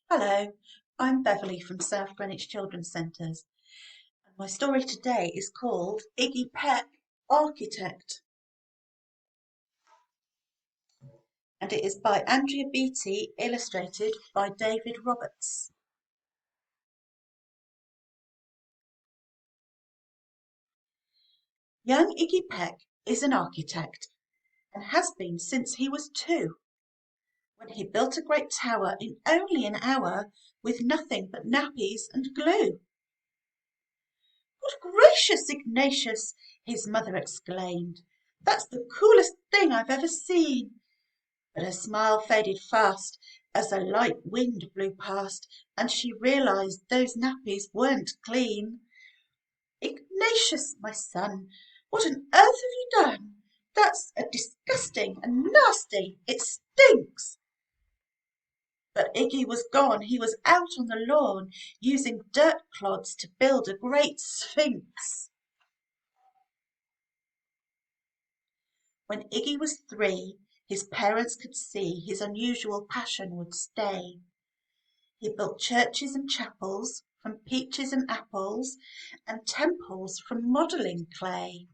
Hello, I'm Beverly from South Greenwich Children's Centres, and my story today is called Iggy Peck, Architect, and it is by Andrea Beattie, illustrated by David Roberts. Young Iggy Peck is an architect and has been since he was 2, when he built a great tower in only an hour with nothing but nappies and glue. "Good gracious, Ignatius!" his mother exclaimed. "That's the coolest thing I've ever seen." But her smile faded fast as a light wind blew past, and she realized those nappies weren't clean. "Ignatius, my son, what on earth have you done? That's disgusting and nasty. It stinks." But Iggy was gone. He was out on the lawn using dirt clods to build a great sphinx. When Iggy was 3, his parents could see his unusual passion would stay. He built churches and chapels from peaches and apples, and temples from modelling clay.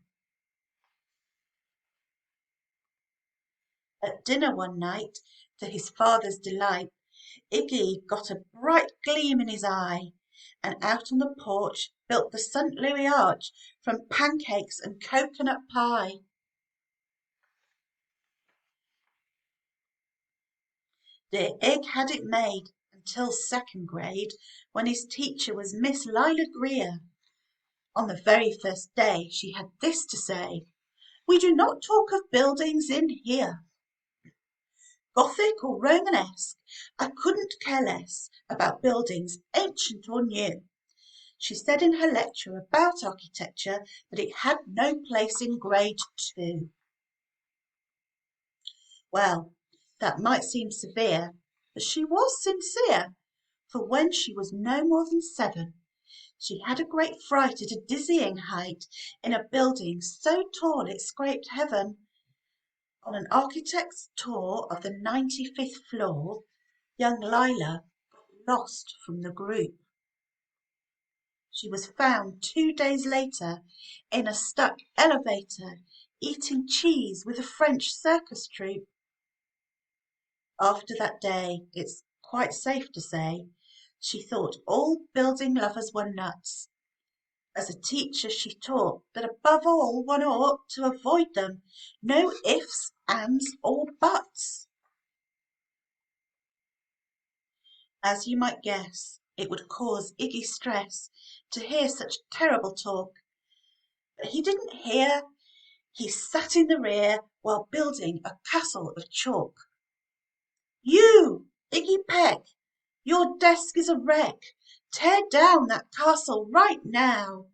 At dinner one night, to his father's delight, Iggy got a bright gleam in his eye, and out on the porch built the St. Louis Arch from pancakes and coconut pie. Dear Ig had it made until 2nd grade, when his teacher was Miss Lila Greer. On the very first day she had this to say: "We do not talk of buildings in here. Gothic or Romanesque, I couldn't care less about buildings ancient or new." She said in her lecture about architecture that it had no place in grade 2. Well, that might seem severe, but she was sincere, for when she was no more than 7, she had a great fright at a dizzying height in a building so tall it scraped heaven. On an architect's tour of the 95th floor, young Lila got lost from the group. She was found 2 days later in a stuck elevator, eating cheese with a French circus troupe. After that day, it's quite safe to say, she thought all building lovers were nuts. As a teacher she taught that above all one ought to avoid them. No ifs, ands, or buts. As you might guess, it would cause Iggy stress to hear such terrible talk. But he didn't hear. He sat in the rear while building a castle of chalk. "You, Iggy Peck, your desk is a wreck. Tear down that castle right now.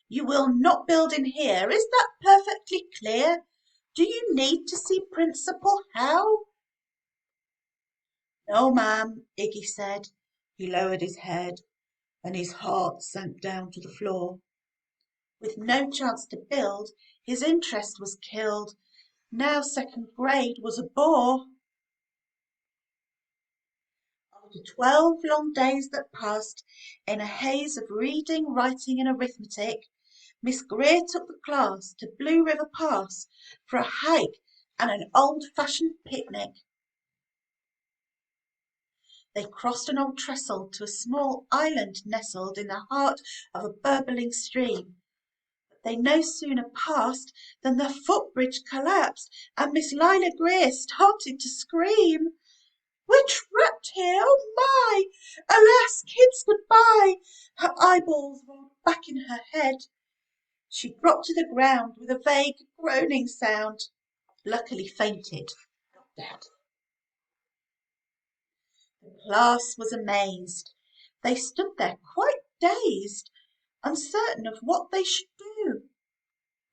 You will not build in here. Is that perfectly clear? Do you need to see Principal How?" "No, ma'am," Iggy said. He lowered his head, and his heart sank down to the floor. With no chance to build, his interest was killed. Now 2nd grade was a bore. After 12 long days that passed in a haze of reading, writing, and arithmetic, Miss Greer took the class to Blue River Pass for a hike and an old-fashioned picnic. They crossed an old trestle to a small island nestled in the heart of a burbling stream. But they no sooner passed than the footbridge collapsed, and Miss Lila Greer started to scream. "We're trapped here! Oh my! Alas, kids, goodbye!" Her eyeballs rolled back in her head. She dropped to the ground with a vague groaning sound. Luckily fainted, not dead. The class was amazed. They stood there quite dazed, uncertain of what they should do.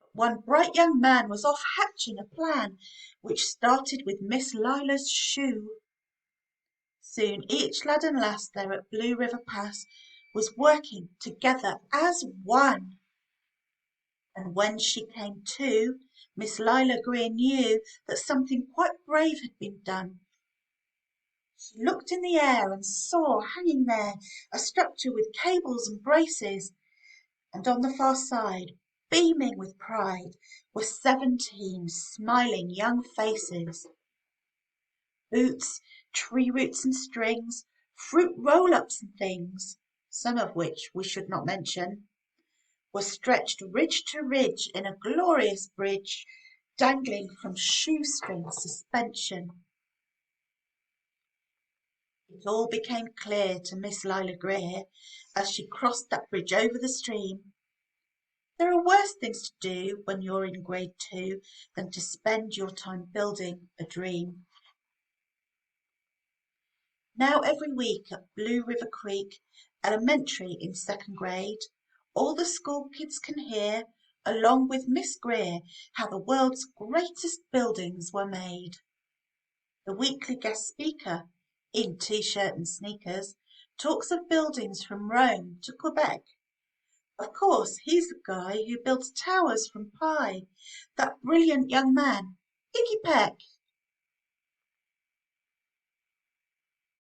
But one bright young man was off hatching a plan which started with Miss Lila's shoe. Soon each lad and lass there at Blue River Pass was working together as one. And when she came to, Miss Lila Greer knew that something quite brave had been done. She looked in the air and saw hanging there a structure with cables and braces, and on the far side, beaming with pride, were 17 smiling young faces. Boots, tree roots and strings, fruit roll-ups and things, some of which we should not mention, were stretched ridge to ridge in a glorious bridge, dangling from shoestring suspension. It all became clear to Miss Lila Greer as she crossed that bridge over the stream. There are worse things to do when you're in grade 2 than to spend your time building a dream. Now every week at Blue River Creek Elementary in 2nd grade, all the school kids can hear, along with Miss Greer, how the world's greatest buildings were made. The weekly guest speaker, in t-shirt and sneakers, talks of buildings from Rome to Quebec. Of course, he's the guy who builds towers from pie, that brilliant young man, Iggy Peck.